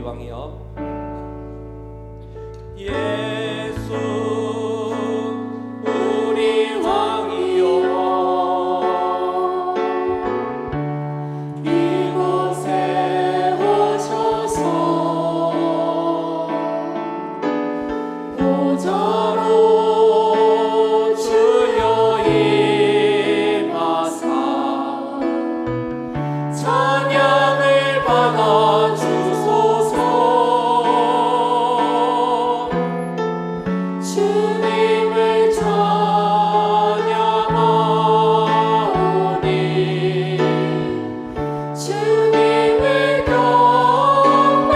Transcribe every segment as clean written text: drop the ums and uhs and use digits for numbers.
왕이여. 예수 우리 왕이여, 이곳에 오셔서 보좌로 주여 임하사 찬양을 받아 주소서. 주님을 찬양하오니 주님을 경배하오니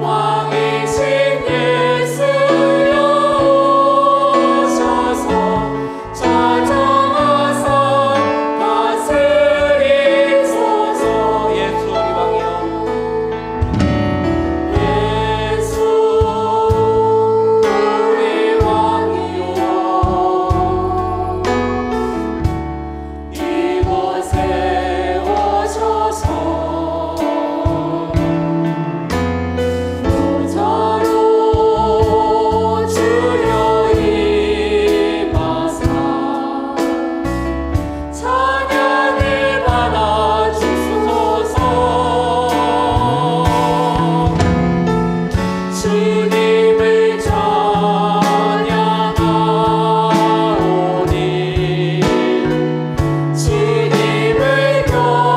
왕이신 예수여 오셔서 찾아와서 다스리소서. 예수 우리 왕이여. 예수 우리 왕이여, 이곳에 오셔서 보좌로 주여 임하사 찬양을 받아 주소서. 주님을 찬양하오니 주님을 경배하오니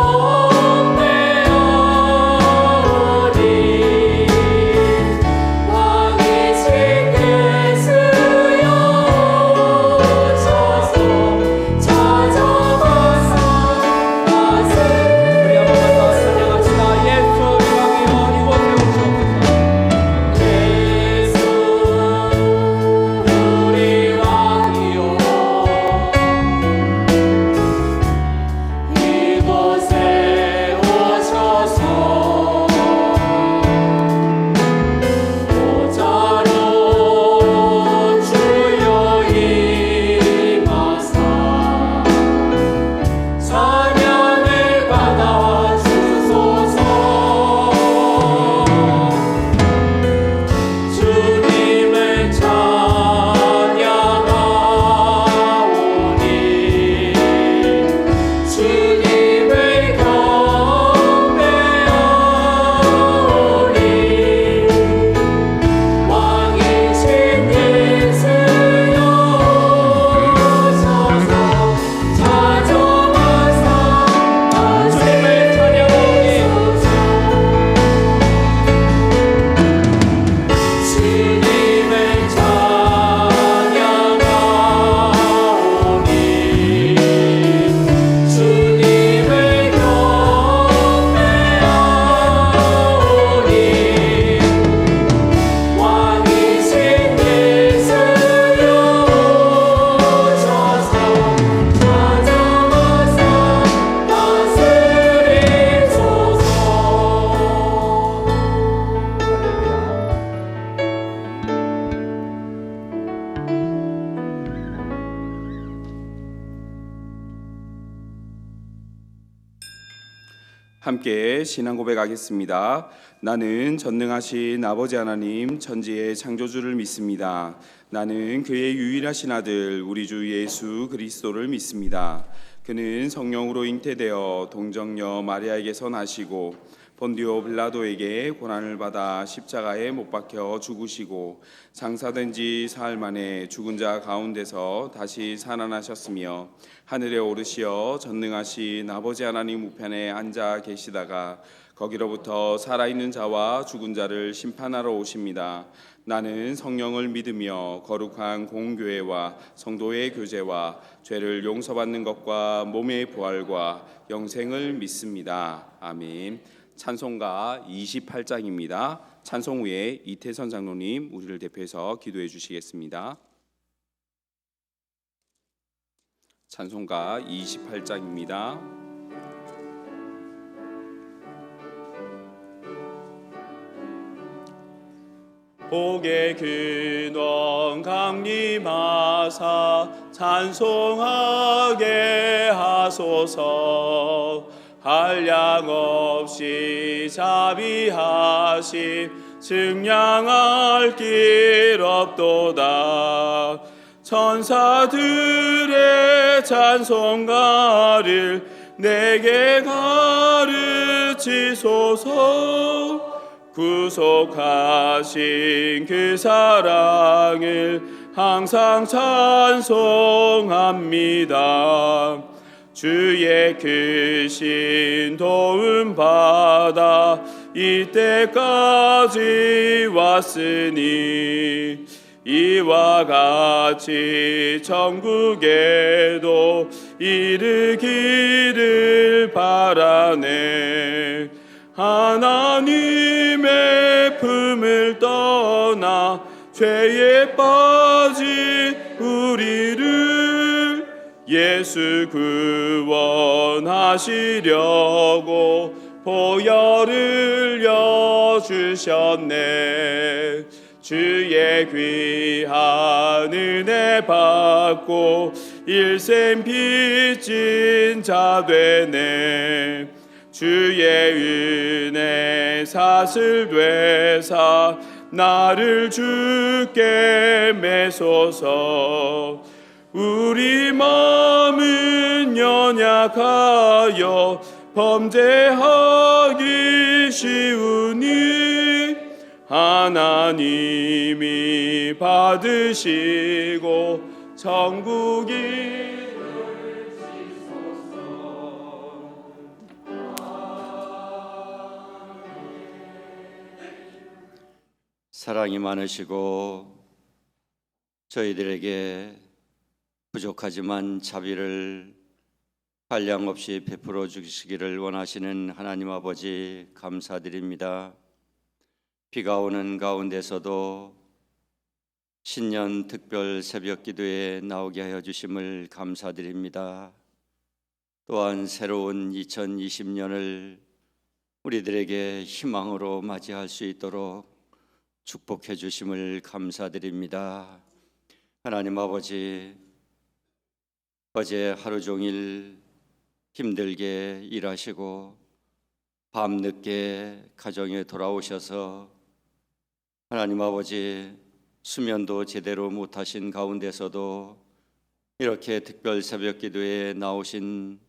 왕이신 예수여 오셔서 찾아와서 우리 한번 더 찬양합시다. 예수 우리 왕이여, 이곳에 오시옵소서. 예수 우리 왕이여, 이곳에 오셔서 보좌로 주여 임하사 찬양을 받아 주소서. 주님을 찬양하오니 주님을 경배하오니 왕이신 예수여 오셔서 찾아와서 주님을 찬양하오니 주님을 찬양하오니 주님을 경배하오니 왕이신 예수여 오셔서 찾아와서 다스리소서. 함께 신앙 고백하겠습니다. 나는 전능하신 아버지 하나님 천지의 창조주를 믿습니다. 나는 그의 유일하신 아들 우리 주 예수 그리스도를 믿습니다. 그는 성령으로 잉태되어 동정녀 마리아에게서 나시고 본디오 빌라도에게 고난을 받아 십자가에 못 박혀 죽으시고 장사된 지 사흘 만에 죽은 자 가운데서 다시 살아나셨으며 하늘에 오르시어 전능하신 아버지 하나님 우편에 앉아 계시다가 거기로부터 살아있는 자와 죽은 자를 심판하러 오십니다. 나는 성령을 믿으며 거룩한 공교회와 성도의 교제와 죄를 용서받는 것과 몸의 부활과 영생을 믿습니다. 아멘. 찬송가 28장입니다. 찬송 후에 이태선 장로님 우리를 대표해서 기도해 주시겠습니다. 찬송가 28장입니다. 복의 근원 강림하사 찬송하게 하소서. 한량없이 자비하심 증량할 길 없도다. 천사들의 찬송가를 내게 가르치소서. 구속하신 그 사랑을 항상 찬송합니다. 주의 크신 도움 받아 이때까지 왔으니 이와 같이 천국에도 이르기를 바라네. 하나님의 품을 떠나 죄에 빠진 우리를 예수 구원하시려고 보혈을 여주셨네. 주의 귀한 은혜 받고 일생 빚진 자 되네. 주의 은혜 사슬 되사 나를 주께 매소서. 우리 마음은 연약하여 범죄하기 쉬우니 하나님이 받으시고 천국이 사랑이 많으시고 저희들에게 부족하지만 자비를 한량없이 베풀어 주시기를 원하시는 하나님 아버지 감사드립니다. 비가 오는 가운데서도 신년 특별 새벽 기도에 나오게 하여 주심을 감사드립니다. 또한 새로운 2020년을 우리들에게 희망으로 맞이할 수 있도록 축복해 주심을 감사드립니다. 하나님 아버지, 어제 하루 종일 힘들게 일하시고 밤늦게 가정에 돌아오셔서 하나님 아버지 수면도 제대로 못하신 가운데서도 이렇게 특별 새벽 기도에 나오신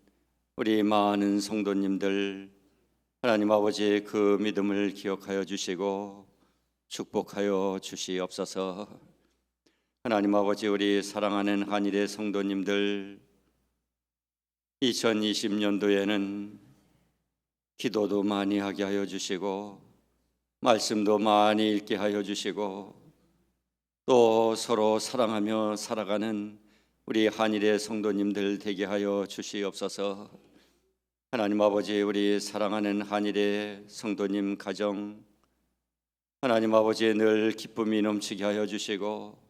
우리 많은 성도님들, 하나님 아버지 그 믿음을 기억하여 주시고 축복하여 주시옵소서. 하나님 아버지, 우리 사랑하는 한일의 성도님들, 2020년도에는 기도도 많이 하게 하여 주시고 말씀도 많이 읽게 하여 주시고 또 서로 사랑하며 살아가는 우리 한일의 성도님들 되게 하여 주시옵소서. 하나님 아버지, 우리 사랑하는 한일의 성도님 가정, 하나님 아버지 늘 기쁨이 넘치게 하여 주시고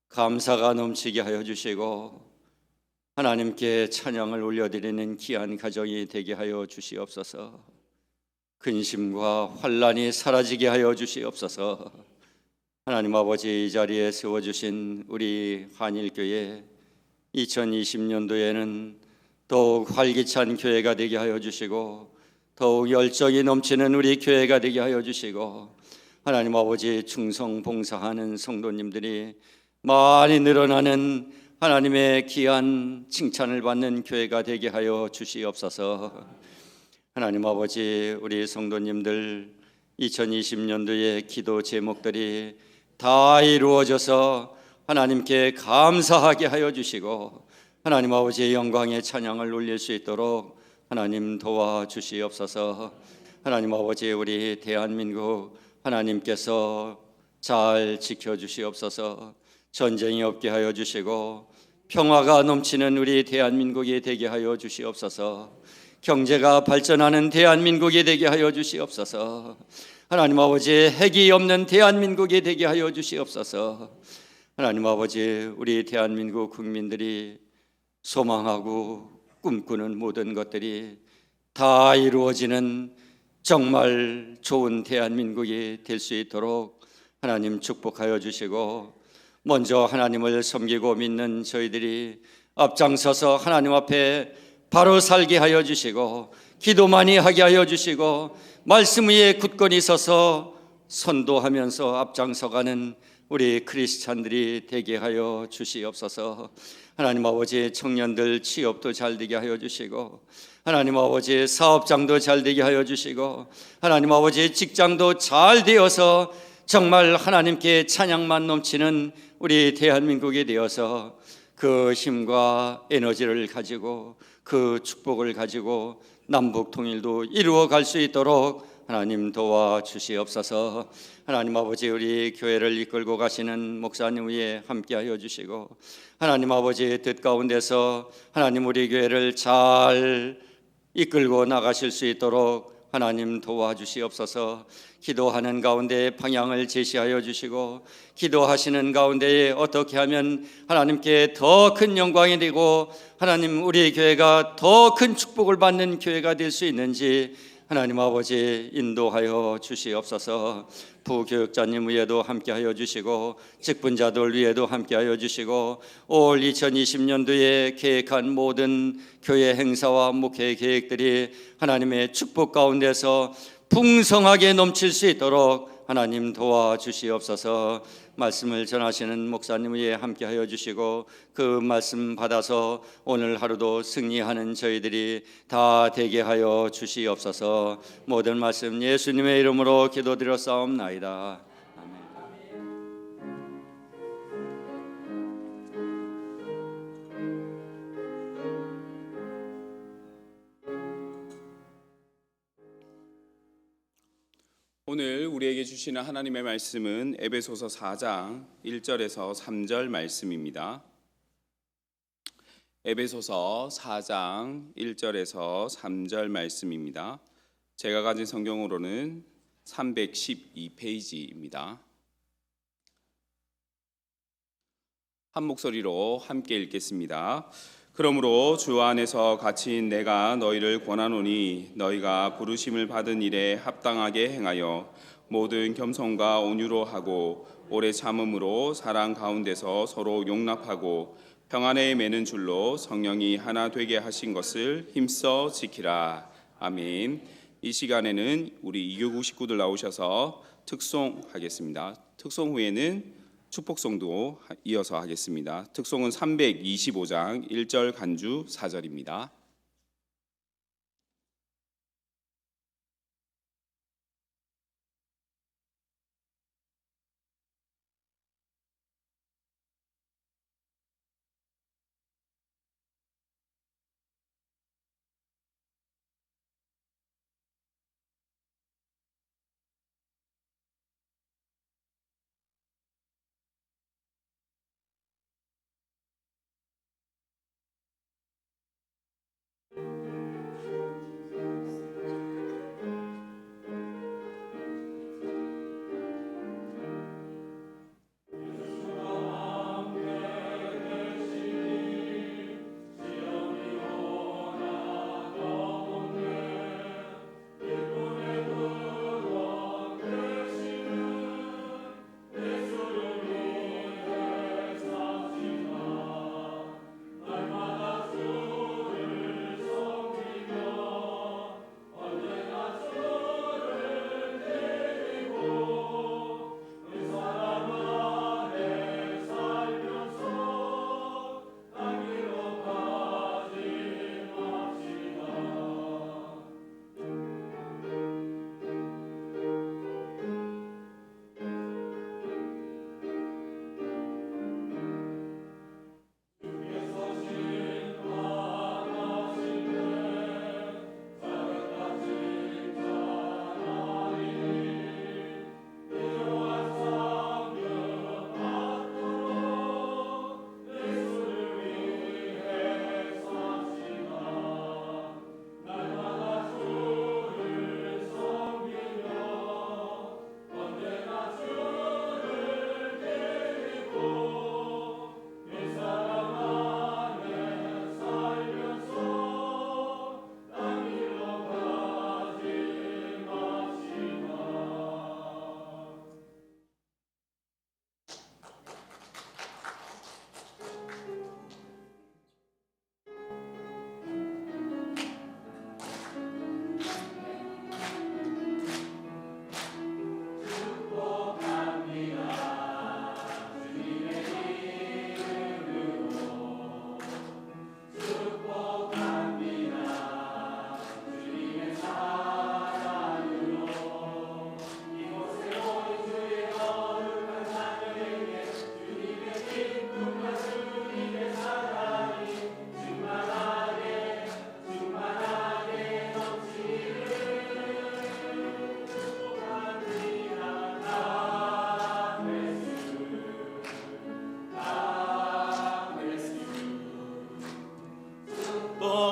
감사가 넘치게 하여 주시고 하나님께 찬양을 올려드리는 귀한 가정이 되게 하여 주시옵소서. 근심과 환난이 사라지게 하여 주시옵소서. 하나님 아버지, 이 자리에 세워주신 우리 한일교회 2020년도에는 더욱 활기찬 교회가 되게 하여 주시고 더욱 열정이 넘치는 우리 교회가 되게 하여 주시고 하나님 아버지 충성 봉사하는 성도님들이 많이 늘어나는 하나님의 귀한 칭찬을 받는 교회가 되게 하여 주시옵소서. 하나님 아버지, 우리 성도님들 2020년도의 기도 제목들이 다 이루어져서 하나님께 감사하게 하여 주시고 하나님 아버지의 영광의 찬양을 올릴 수 있도록 하나님 도와주시옵소서. 하나님 아버지, 우리 대한민국 하나님께서 잘 지켜주시옵소서. 전쟁이 없게 하여 주시고 평화가 넘치는 우리 대한민국이 되게 하여 주시옵소서. 경제가 발전하는 대한민국이 되게 하여 주시옵소서. 하나님 아버지, 핵이 없는 대한민국이 되게 하여 주시옵소서. 하나님 아버지, 우리 대한민국 국민들이 소망하고 꿈꾸는 모든 것들이 다 이루어지는 정말 좋은 대한민국이 될 수 있도록 하나님 축복하여 주시고 먼저 하나님을 섬기고 믿는 저희들이 앞장서서 하나님 앞에 바로 살게 하여 주시고 기도 많이 하게 하여 주시고 말씀 위에 굳건히 서서 선도하면서 앞장서가는 우리 크리스찬들이 되게 하여 주시옵소서. 하나님 아버지, 청년들 취업도 잘 되게 하여 주시고 하나님 아버지, 사업장도 잘 되게 하여 주시고 하나님 아버지, 직장도 잘 되어서 정말 하나님께 찬양만 넘치는 우리 대한민국이 되어서 그 힘과 에너지를 가지고 그 축복을 가지고 남북 통일도 이루어 갈 수 있도록 하나님 도와주시옵소서. 하나님 아버지, 우리 교회를 이끌고 가시는 목사님 위에 함께하여 주시고 하나님 아버지, 뜻 가운데서 하나님 우리 교회를 잘 이끌고 나가실 수 있도록 하나님 도와주시옵소서. 기도하는 가운데 방향을 제시하여 주시고 기도하시는 가운데에 어떻게 하면 하나님께 더 큰 영광이 되고 하나님 우리 교회가 더 큰 축복을 받는 교회가 될 수 있는지 하나님 아버지 인도하여 주시옵소서. 부교육자님 위에도 함께하여 주시고 직분자들 위에도 함께하여 주시고 올 2020년도에 계획한 모든 교회 행사와 목회 계획들이 하나님의 축복 가운데서 풍성하게 넘칠 수 있도록 하나님 도와주시옵소서. 말씀을 전하시는 목사님 위에 함께하여 주시고 그 말씀 받아서 오늘 하루도 승리하는 저희들이 다 되게 하여 주시옵소서. 모든 말씀 예수님의 이름으로 기도드렸사옵나이다. 오늘 우리에게 주시는 하나님의 말씀은 에베소서 4장 1절에서 3절 말씀입니다. 에베소서 4장 1절에서 3절 말씀입니다. 제가 가진 성경으로는 312페이지입니다. 한 목소리로 함께 읽겠습니다. 그러므로 주 안에서 갇힌 내가 너희를 권하노니 너희가 부르심을 받은 일에 합당하게 행하여 모든 겸손과 온유로 하고 오래 참음으로 사랑 가운데서 서로 용납하고 평안에 매는 줄로 성령이 하나 되게 하신 것을 힘써 지키라. 아멘. 이 시간에는 우리 이교구 식구들 나오셔서 특송하겠습니다. 특송 후에는 축복송도 이어서 하겠습니다. 특송은 325장 1절 간주 4절입니다.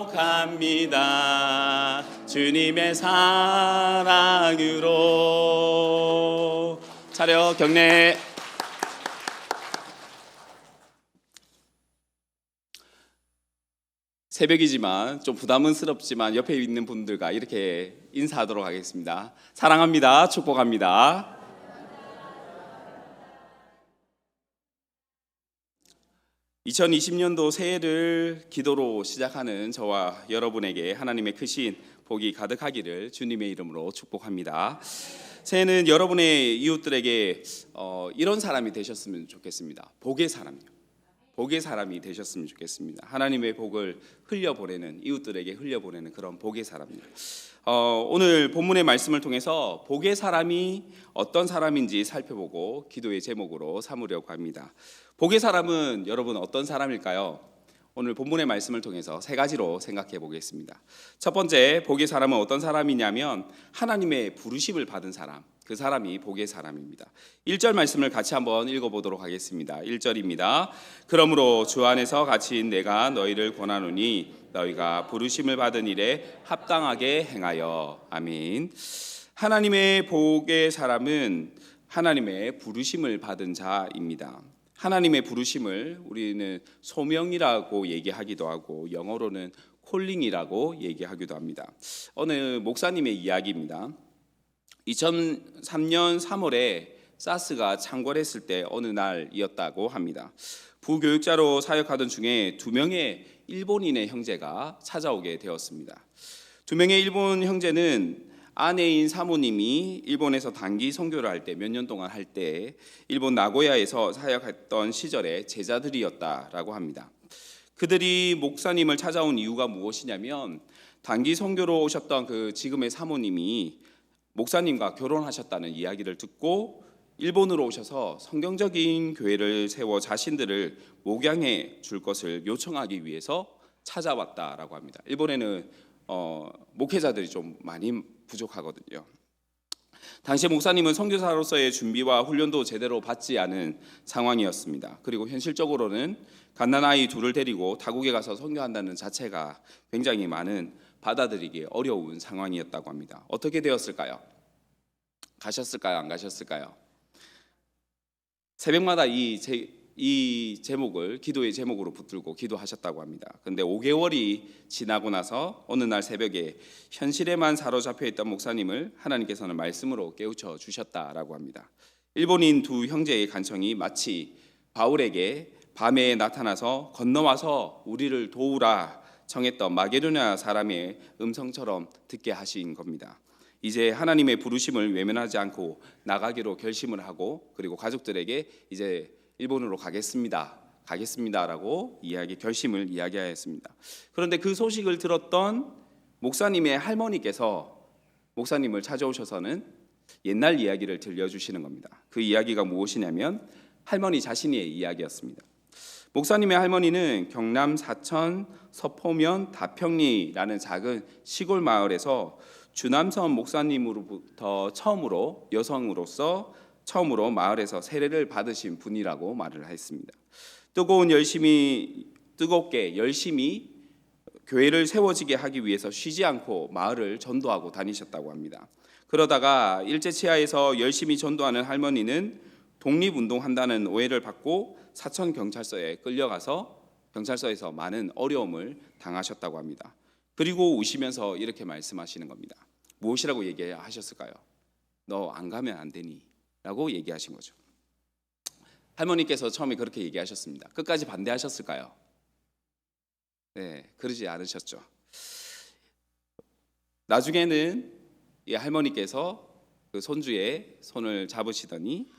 축복합니다. 주님의 사랑으로. 차려 경례. 새벽이지만 좀 부담스럽지만 옆에 있는 분들과 이렇게 인사하도록 하겠습니다. 사랑합니다. 축복합니다. 2020년도 새해를 기도로 시작하는 저와 여러분에게 하나님의 크신 복이 가득하기를 주님의 이름으로 축복합니다. 새해는 여러분의 이웃들에게 이런 사람이 되셨으면 좋겠습니다. 복의 사람이요. 복의 사람이 되셨으면 좋겠습니다. 하나님의 복을 흘려보내는, 이웃들에게 흘려보내는 그런 복의 사람입니다. 오늘 본문의 말씀을 통해서 복의 사람이 어떤 사람인지 살펴보고 기도의 제목으로 삼으려고 합니다. 복의 사람은 여러분 어떤 사람일까요? 오늘 본문의 말씀을 통해서 세 가지로 생각해 보겠습니다. 첫 번째, 복의 사람은 어떤 사람이냐면 하나님의 부르심을 받은 사람, 그 사람이 복의 사람입니다. 1절 말씀을 같이 한번 읽어보도록 하겠습니다. 1절입니다. 그러므로 주 안에서 갇힌 내가 너희를 권하노니 너희가 부르심을 받은 일에 합당하게 행하여. 아멘. 하나님의 복의 사람은 하나님의 부르심을 받은 자입니다. 하나님의 부르심을 우리는 소명이라고 얘기하기도 하고 영어로는 콜링이라고 얘기하기도 합니다. 어느 목사님의 이야기입니다. 2003년 3월에 사스가 창궐했을 때 어느 날이었다고 합니다. 부교육자로 사역하던 중에 2명의 일본인의 형제가 찾아오게 되었습니다. 2명의 일본 형제는 아내인 사모님이 일본에서 단기 선교를 할 때 몇 년 동안 할 때 일본 나고야에서 사역했던 시절의 제자들이었다라고 합니다. 그들이 목사님을 찾아온 이유가 무엇이냐면 단기 선교로 오셨던 그 지금의 사모님이 목사님과 결혼하셨다는 이야기를 듣고 일본으로 오셔서 성경적인 교회를 세워 자신들을 목양해 줄 것을 요청하기 위해서 찾아왔다라고 합니다. 일본에는 목회자들이 좀 많이 부족하거든요. 당시 목사님은 선교사로서의 준비와 훈련도 제대로 받지 않은 상황이었습니다. 그리고 현실적으로는 갓난아이 둘을 데리고 타국에 가서 선교한다는 자체가 굉장히 많은 받아들이기 어려운 상황이었다고 합니다. 어떻게 되었을까요? 가셨을까요? 안 가셨을까요? 새벽마다 이 제목을 기도의 제목으로 붙들고 기도하셨다고 합니다. 그런데 5개월이 지나고 나서 어느 날 새벽에 현실에만 사로잡혀 있던 목사님을 하나님께서는 말씀으로 깨우쳐 주셨다라고 합니다. 일본인 2 형제의 간청이 마치 바울에게 밤에 나타나서 건너와서 우리를 도우라 청했던 마게도냐 사람의 음성처럼 듣게 하신 겁니다. 이제 하나님의 부르심을 외면하지 않고 나가기로 결심을 하고 그리고 가족들에게 이제 일본으로 가겠습니다라고 결심을 이야기하였습니다. 그런데 그 소식을 들었던 목사님의 할머니께서 목사님을 찾아오셔서는 옛날 이야기를 들려주시는 겁니다. 그 이야기가 무엇이냐면 할머니 자신의 이야기였습니다. 목사님의 할머니는 경남 사천 서포면 다평리라는 작은 시골 마을에서 주남선 목사님으로부터 여성으로서 처음으로 마을에서 세례를 받으신 분이라고 말을 했습니다. 뜨겁게 열심히 교회를 세워지게 하기 위해서 쉬지 않고 마을을 전도하고 다니셨다고 합니다. 그러다가 일제치하에서 열심히 전도하는 할머니는 독립운동한다는 오해를 받고 사천 경찰서에 끌려가서 경찰서에서 많은 어려움을 당하셨다고 합니다. 그리고 우시면서 이렇게 말씀하시는 겁니다. 무엇이라고 얘기하셨을까요? 너 안 가면 안 되니? 라고 얘기하신 거죠. 할머니께서 처음에 그렇게 얘기하셨습니다. 끝까지 반대하셨을까요? 네, 그러지 않으셨죠. 나중에는 이 할머니께서 그 손주의 손을 잡으시더니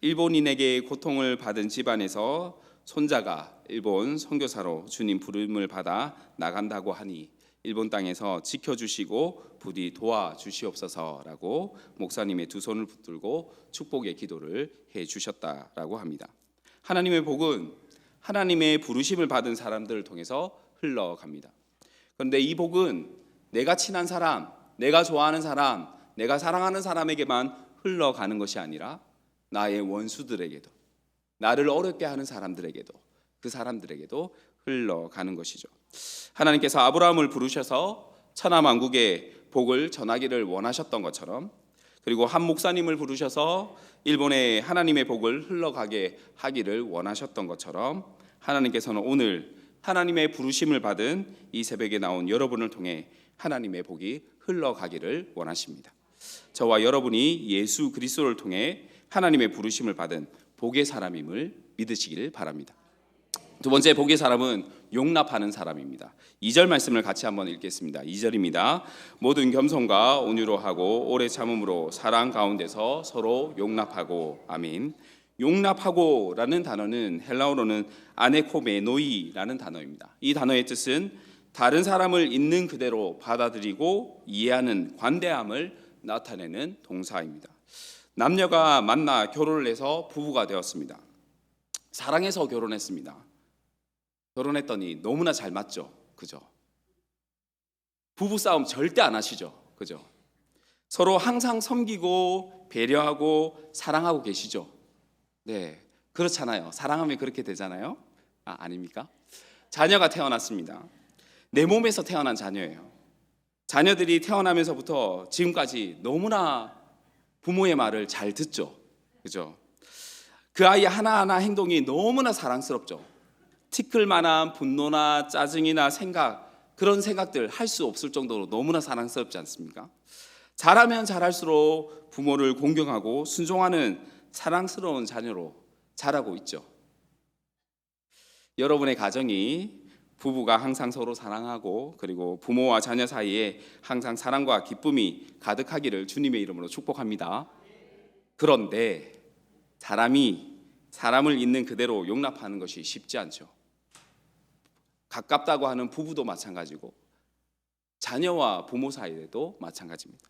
일본인에게 고통을 받은 집안에서 손자가 일본 선교사로 주님 부름을 받아 나간다고 하니 일본 땅에서 지켜주시고 부디 도와주시옵소서라고 목사님의 2 손을 붙들고 축복의 기도를 해주셨다라고 합니다. 하나님의 복은 하나님의 부르심을 받은 사람들을 통해서 흘러갑니다. 그런데 이 복은 내가 친한 사람, 내가 좋아하는 사람, 내가 사랑하는 사람에게만 흘러가는 것이 아니라 나의 원수들에게도, 나를 어렵게 하는 사람들에게도, 그 사람들에게도 흘러가는 것이죠. 하나님께서 아브라함을 부르셔서 천하 만국에 복을 전하기를 원하셨던 것처럼, 그리고 한 목사님을 부르셔서 일본에 하나님의 복을 흘러가게 하기를 원하셨던 것처럼, 하나님께서는 오늘 하나님의 부르심을 받은 이 새벽에 나온 여러분을 통해 하나님의 복이 흘러가기를 원하십니다. 저와 여러분이 예수 그리스도를 통해 하나님의 부르심을 받은 복의 사람임을 믿으시길 바랍니다. 두 번째 복의 사람은 용납하는 사람입니다. 2절 말씀을 같이 한번 읽겠습니다. 2절입니다. 모든 겸손과 온유로 하고 오래 참음으로 사랑 가운데서 서로 용납하고. 아멘. 용납하고라는 단어는 헬라어로는 아네코메노이라는 단어입니다. 이 단어의 뜻은 다른 사람을 있는 그대로 받아들이고 이해하는 관대함을 나타내는 동사입니다. 남녀가 만나 결혼을 해서 부부가 되었습니다. 사랑해서 결혼했습니다. 결혼했더니 너무나 잘 맞죠, 그죠? 부부 싸움 절대 안 하시죠, 그죠? 서로 항상 섬기고 배려하고 사랑하고 계시죠. 네, 그렇잖아요. 사랑하면 그렇게 되잖아요. 아닙니까? 자녀가 태어났습니다. 내 몸에서 태어난 자녀예요. 자녀들이 태어나면서부터 지금까지 너무나 부모의 말을 잘 듣죠, 그죠? 그 아이 하나하나 행동이 너무나 사랑스럽죠. 티끌 만한 분노나 짜증이나 생각, 그런 생각들 할 수 없을 정도로 너무나 사랑스럽지 않습니까? 자라면 자랄수록 부모를 공경하고 순종하는 사랑스러운 자녀로 자라고 있죠. 여러분의 가정이 부부가 항상 서로 사랑하고 그리고 부모와 자녀 사이에 항상 사랑과 기쁨이 가득하기를 주님의 이름으로 축복합니다. 그런데 사람이 사람을 있는 그대로 용납하는 것이 쉽지 않죠. 가깝다고 하는 부부도 마찬가지고 자녀와 부모 사이에도 마찬가지입니다.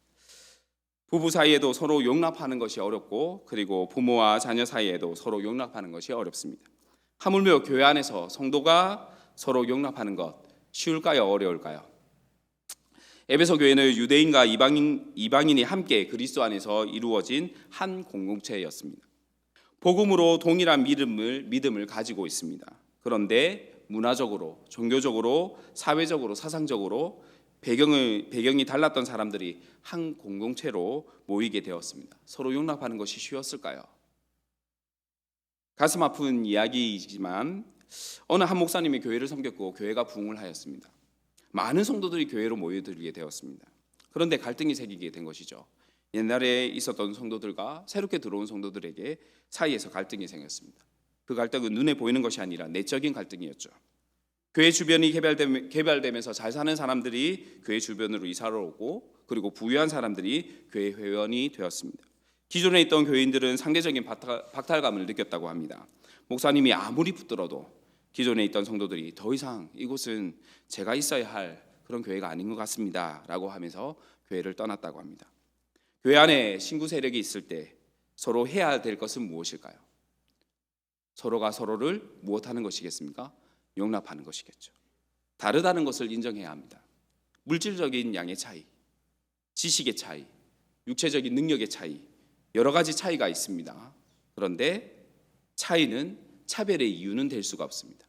부부 사이에도 서로 용납하는 것이 어렵고 그리고 부모와 자녀 사이에도 서로 용납하는 것이 어렵습니다. 하물며 교회 안에서 성도가 서로 용납하는 것 쉬울까요? 어려울까요? 에베소 교회는 유대인과 이방인이 함께 그리스도 안에서 이루어진 한 공동체였습니다. 복음으로 동일한 믿음을 가지고 있습니다. 그런데 문화적으로, 종교적으로, 사회적으로, 사상적으로 배경이 달랐던 사람들이 한 공동체로 모이게 되었습니다. 서로 용납하는 것이 쉬웠을까요? 가슴 아픈 이야기이지만 어느 한 목사님이 교회를 섬겼고 교회가 부흥을 하였습니다. 많은 성도들이 교회로 모여들게 되었습니다. 그런데 갈등이 생기게 된 것이죠. 옛날에 있었던 성도들과 새롭게 들어온 성도들에게 사이에서 갈등이 생겼습니다. 그 갈등은 눈에 보이는 것이 아니라 내적인 갈등이었죠. 교회 주변이 개발되면서 잘 사는 사람들이 교회 주변으로 이사를 오고 그리고 부유한 사람들이 교회 회원이 되었습니다. 기존에 있던 교인들은 상대적인 박탈감을 느꼈다고 합니다. 목사님이 아무리 붙들어도 기존에 있던 성도들이 더 이상 이곳은 제가 있어야 할 그런 교회가 아닌 것 같습니다 라고 하면서 교회를 떠났다고 합니다. 교회 안에 신구 세력이 있을 때 서로 해야 될 것은 무엇일까요? 서로가 서로를 무엇하는 것이겠습니까? 용납하는 것이겠죠. 다르다는 것을 인정해야 합니다. 물질적인 양의 차이, 지식의 차이, 육체적인 능력의 차이, 여러 가지 차이가 있습니다. 그런데 차이는 차별의 이유는 될 수가 없습니다.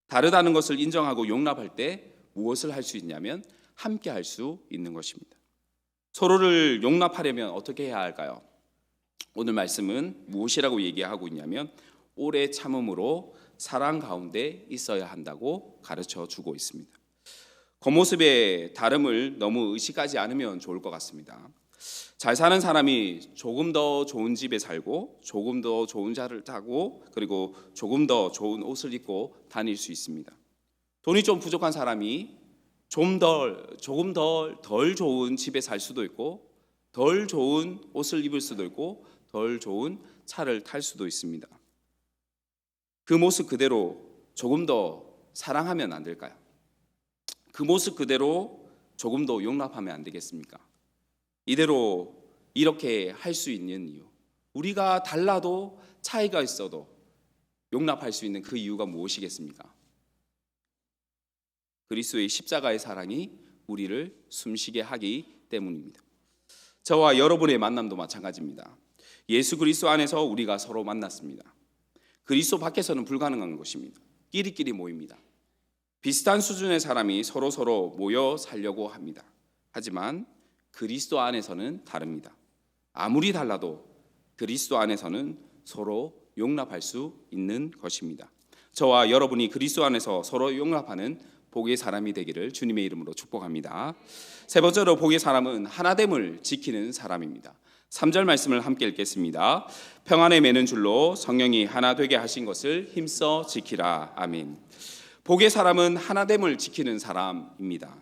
다르다는 것을 인정하고 용납할 때 무엇을 할 수 있냐면 함께 할 수 있는 것입니다. 서로를 용납하려면 어떻게 해야 할까요? 오늘 말씀은 무엇이라고 얘기하고 있냐면 오래 참음으로 사랑 가운데 있어야 한다고 가르쳐 주고 있습니다. 겉모습의 다름을 너무 의식하지 않으면 좋을 것 같습니다. 잘 사는 사람이 조금 더 좋은 집에 살고 조금 더 좋은 차를 타고 그리고 조금 더 좋은 옷을 입고 다닐 수 있습니다. 돈이 좀 부족한 사람이 조금 덜 좋은 집에 살 수도 있고 덜 좋은 옷을 입을 수도 있고 덜 좋은 차를 탈 수도 있습니다. 그 모습 그대로 조금 더 사랑하면 안 될까요? 그 모습 그대로 조금 더 용납하면 안 되겠습니까? 이대로 이렇게 할 수 있는 이유, 우리가 달라도 차이가 있어도 용납할 수 있는 그 이유가 무엇이겠습니까? 그리스도의 십자가의 사랑이 우리를 숨쉬게 하기 때문입니다. 저와 여러분의 만남도 마찬가지입니다. 예수 그리스도 안에서 우리가 서로 만났습니다. 그리스도 밖에서는 불가능한 것입니다. 끼리끼리 모입니다. 비슷한 수준의 사람이 서로 모여 살려고 합니다. 하지만 그리스도 안에서는 다릅니다. 아무리 달라도 그리스도 안에서는 서로 용납할 수 있는 것입니다. 저와 여러분이 그리스도 안에서 서로 용납하는 복의 사람이 되기를 주님의 이름으로 축복합니다. 세 번째로 복의 사람은 하나됨을 지키는 사람입니다. 3절 말씀을 함께 읽겠습니다. 평안에 매는 줄로 성령이 하나 되게 하신 것을 힘써 지키라. 아멘. 복의 사람은 하나됨을 지키는 사람입니다.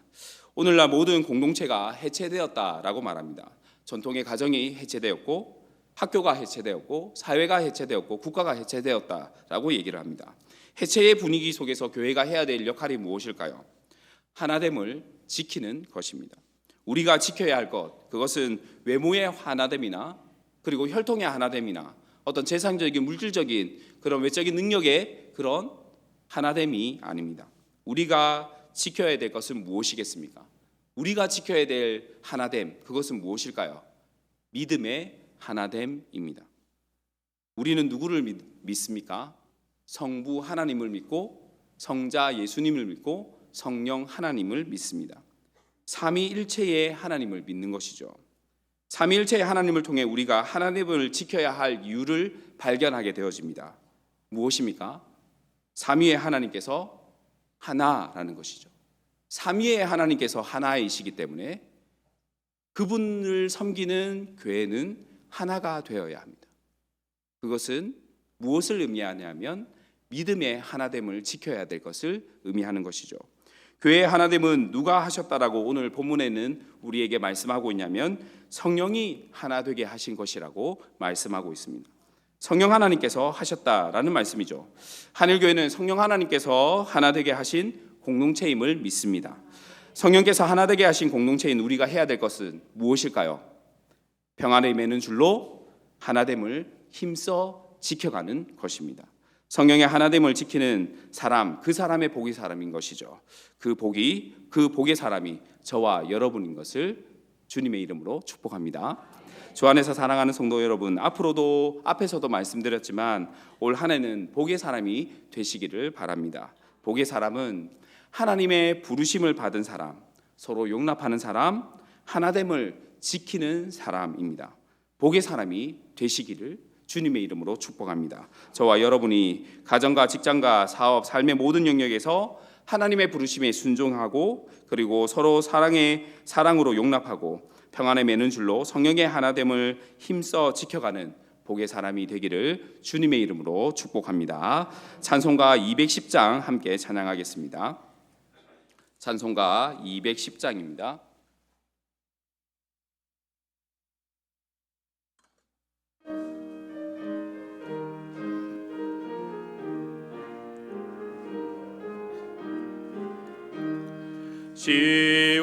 오늘날 모든 공동체가 해체되었다라고 말합니다. 전통의 가정이 해체되었고, 학교가 해체되었고, 사회가 해체되었고, 국가가 해체되었다라고 얘기를 합니다. 해체의 분위기 속에서 교회가 해야 될 역할이 무엇일까요? 하나됨을 지키는 것입니다. 우리가 지켜야 할 것, 그것은 외모의 하나됨이나 그리고 혈통의 하나됨이나 어떤 재산적인 물질적인 그런 외적인 능력의 그런 하나됨이 아닙니다. 우리가 지켜야 될 것은 무엇이겠습니까? 우리가 지켜야 될 하나됨, 그것은 무엇일까요? 믿음의 하나됨입니다. 우리는 누구를 믿습니까? 성부 하나님을 믿고 성자 예수님을 믿고 성령 하나님을 믿습니다. 삼위일체의 하나님을 믿는 것이죠. 삼위일체의 하나님을 통해 우리가 하나님을 지켜야 할 이유를 발견하게 되어집니다. 무엇입니까? 삼위의 하나님께서 하나라는 것이죠. 삼위의 하나님께서 하나이시기 때문에 그분을 섬기는 교회는 하나가 되어야 합니다. 그것은 무엇을 의미하냐면 믿음의 하나됨을 지켜야 될 것을 의미하는 것이죠. 교회의 하나됨은 누가 하셨다라고 오늘 본문에는 우리에게 말씀하고 있냐면 성령이 하나 되게 하신 것이라고 말씀하고 있습니다. 성령 하나님께서 하셨다라는 말씀이죠. 한일교회는 성령 하나님께서 하나 되게 하신 공동체임을 믿습니다. 성령께서 하나 되게 하신 공동체인 우리가 해야 될 것은 무엇일까요? 평안에 매는 줄로 하나됨을 힘써 지켜가는 것입니다. 성령의 하나됨을 지키는 사람, 그 사람의 복이 사람인 것이죠. 그 복의 사람이 저와 여러분인 것을 주님의 이름으로 축복합니다. 주 안에서 사랑하는 성도 여러분, 앞에서도 말씀드렸지만 올 한 해는 복의 사람이 되시기를 바랍니다. 복의 사람은 하나님의 부르심을 받은 사람, 서로 용납하는 사람, 하나됨을 지키는 사람입니다. 복의 사람이 되시기를 주님의 이름으로 축복합니다. 저와 여러분이 가정과 직장과 사업, 삶의 모든 영역에서 하나님의 부르심에 순종하고 그리고 서로 사랑으로 용납하고 평안에 매는 줄로 성령의 하나됨을 힘써 지켜가는 복의 사람이 되기를 주님의 이름으로 축복합니다. 찬송가 210장 함께 찬양하겠습니다. 찬송가 210장입니다.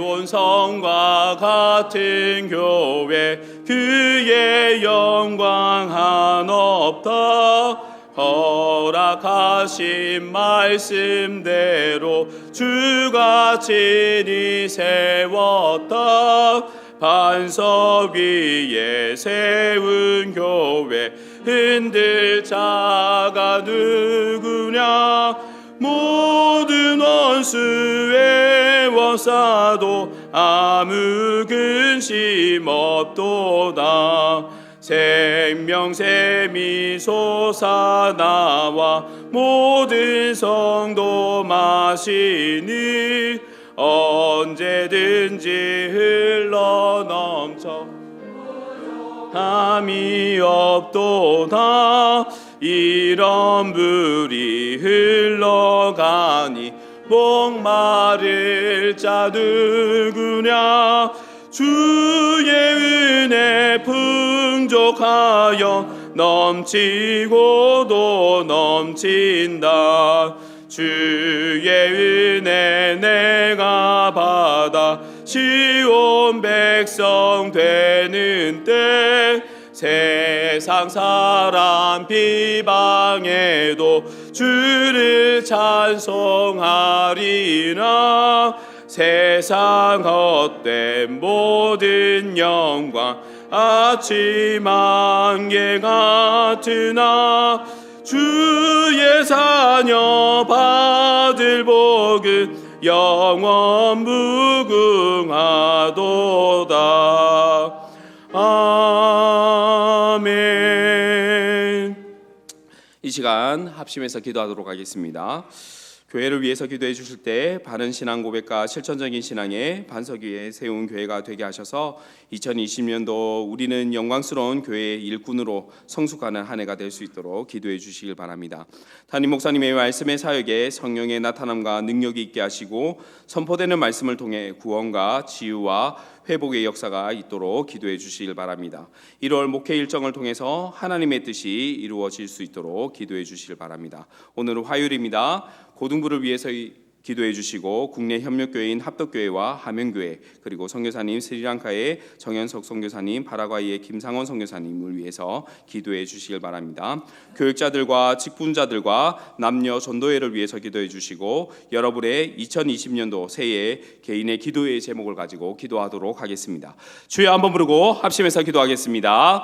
시온성과 같은 교회 그의 영광 한없다 허락하신 말씀대로 주가 친히 세웠다 반석 위에 세운 교회 흔들 자가 누구냐 모든 원수의 원사도 아무 근심 없도다 생명샘이 솟아나와 모든 성도 마시니 언제든지 흘러넘쳐 함이 없도다 이런 물이 흘러가니 목마를 자 누구냐 주의 은혜 풍족하여 넘치고도 넘친다 주의 은혜 내가 받아 시온 백성 되는 때 세상 사람 비방해도 주를 찬송하리라 세상 헛된 모든 영광 아침 안개 같으나 주의 자녀 받을 복은 영원 무궁하도다. 아멘. 이 시간 합심해서 기도하도록 하겠습니다. 교회를 위해서 기도해 주실 때 바른 신앙 고백과 실천적인 신앙의 반석 위에 세운 교회가 되게 하셔서 2020년도 우리는 영광스러운 교회의 일꾼으로 성숙하는 한 해가 될 수 있도록 기도해 주시길 바랍니다. 담임 목사님의 말씀의 사역에 성령의 나타남과 능력이 있게 하시고 선포되는 말씀을 통해 구원과 치유와 회복의 역사가 있도록 기도해 주시길 바랍니다. 1월 목회 일정을 통해서 하나님의 뜻이 이루어질 수 있도록 기도해 주시길 바랍니다. 오늘은 화요일입니다. 고등부를 위해서 기도해 주시고 국내 협력교회인 합덕교회와 하명교회 그리고 선교사님 스리랑카의 정현석 선교사님 파라과이의 김상원 선교사님을 위해서 기도해 주시길 바랍니다. 교육자들과 직분자들과 남녀 전도회를 위해서 기도해 주시고 여러분의 2020년도 새해 개인의 기도의 제목을 가지고 기도하도록 하겠습니다. 주여 한번 부르고 합심해서 기도하겠습니다.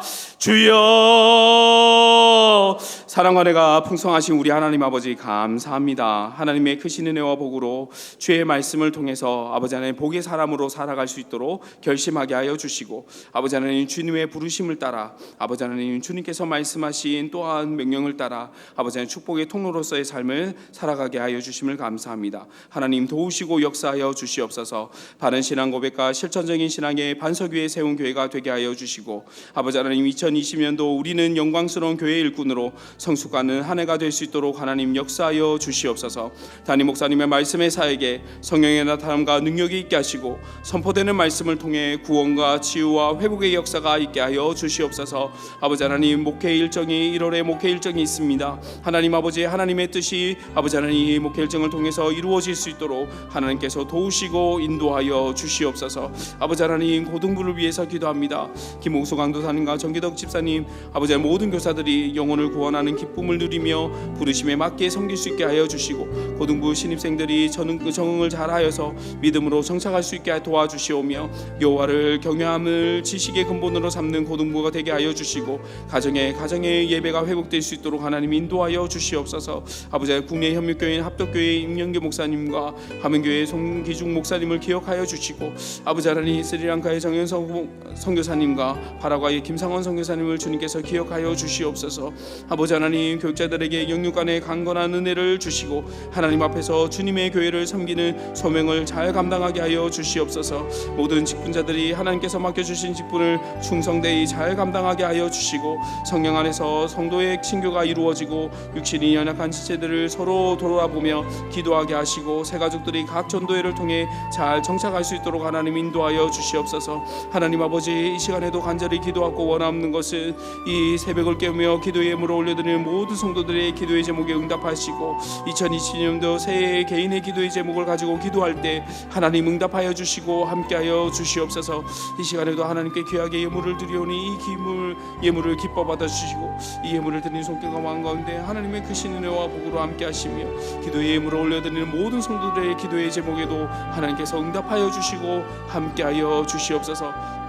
주여 사랑과 은혜가 풍성하신 우리 하나님 아버지 감사합니다. 하나님의 크신 은혜와 복으로 주의 말씀을 통해서 아버지 하나님 복의 사람으로 살아갈 수 있도록 결심하게 하여 주시고 아버지 하나님 주님의 부르심을 따라 아버지 하나님 주님께서 말씀하신 또한 명령을 따라 아버지 하나님 축복의 통로로서의 삶을 살아가게 하여 주심을 감사합니다. 하나님 도우시고 역사하여 주시옵소서. 바른 신앙 고백과 실천적인 신앙의 반석 위에 세운 교회가 되게 하여 주시고 아버지 하나님 2020년도 우리는 영광스러운 교회 일꾼으로 성숙하는 한 해가 될 수 있도록 하나님 역사하여 주시옵소서. 담임 목사님의 말씀의 사역에 성령의 나타남과 능력이 있게 하시고 선포되는 말씀을 통해 구원과 치유와 회복의 역사가 있게 하여 주시옵소서. 아버지 하나님 목회 일정이 1월에 목회 일정이 있습니다. 하나님 아버지 하나님의 뜻이 아버지 하나님 이 목회 일정을 통해서 이루어질 수 있도록 하나님께서 도우시고 인도하여 주시옵소서. 아버지 하나님 고등부를 위해서 기도합니다. 김옥수 강도사님과 정기덕 집사님 아버지 하나님 모든 교사들이 영혼을 구원하는 기쁨을 누리며 부르심에 맞게 섬길 수 있게 하여 주시고 고등부 신입생들이 적응을 잘하여서 믿음으로 정착할 수 있게 도와주시오며 여호와를 경외함을 지식의 근본으로 삼는 고등부가 되게 하여 주시고 가정의 예배가 회복될 수 있도록 하나님 인도하여 주시옵소서. 아버지 국내 협력교회인 합덕교회 임영규 목사님과 하명교회 송기중 목사님을 기억하여 주시고 아버지 하나님 스리랑카의 정현석 선교사님과 파라과이의 김상원 선교사님을 주님께서 기억하여 주시옵소서. 아버지 하나님 교육자들에게 영육간의 강건한 은혜를 주시고 하나님 앞에서 주님의 교회를 섬기는 소명을 잘 감당하게 하여 주시옵소서. 모든 직분자들이 하나님께서 맡겨주신 직분을 충성되이 잘 감당하게 하여 주시고 성령 안에서 성도의 친교가 이루어지고 육신이 연약한 지체들을 서로 돌아보며 기도하게 하시고 새가족들이 각 전도회를 통해 잘 정착할 수 있도록 하나님 인도하여 주시옵소서. 하나님 아버지 이 시간에도 간절히 기도하고 원하는 것은 이 새벽을 깨우며 기도의 예물을 올려드리는 모든 성도들의 기도의 제목에 응답하시고 2020년도 새해 개인의 기도의 제목을 가지고 기도할 때 하나님 응답하여 주시고 함께하여 주시옵소서. 이 시간에도 하나님께 귀하게 예물을 드리오니 이 예물을 기뻐 받아 주시고 이 예물을 드리는 손길과 마음 가운데 하나님의 크신 은혜와 복으로 함께하시며 기도의 예물을 올려드리는 모든 성도들의 기도의 제목에도 하나님께서 응답하여 주시고 함께하여 주시옵소서.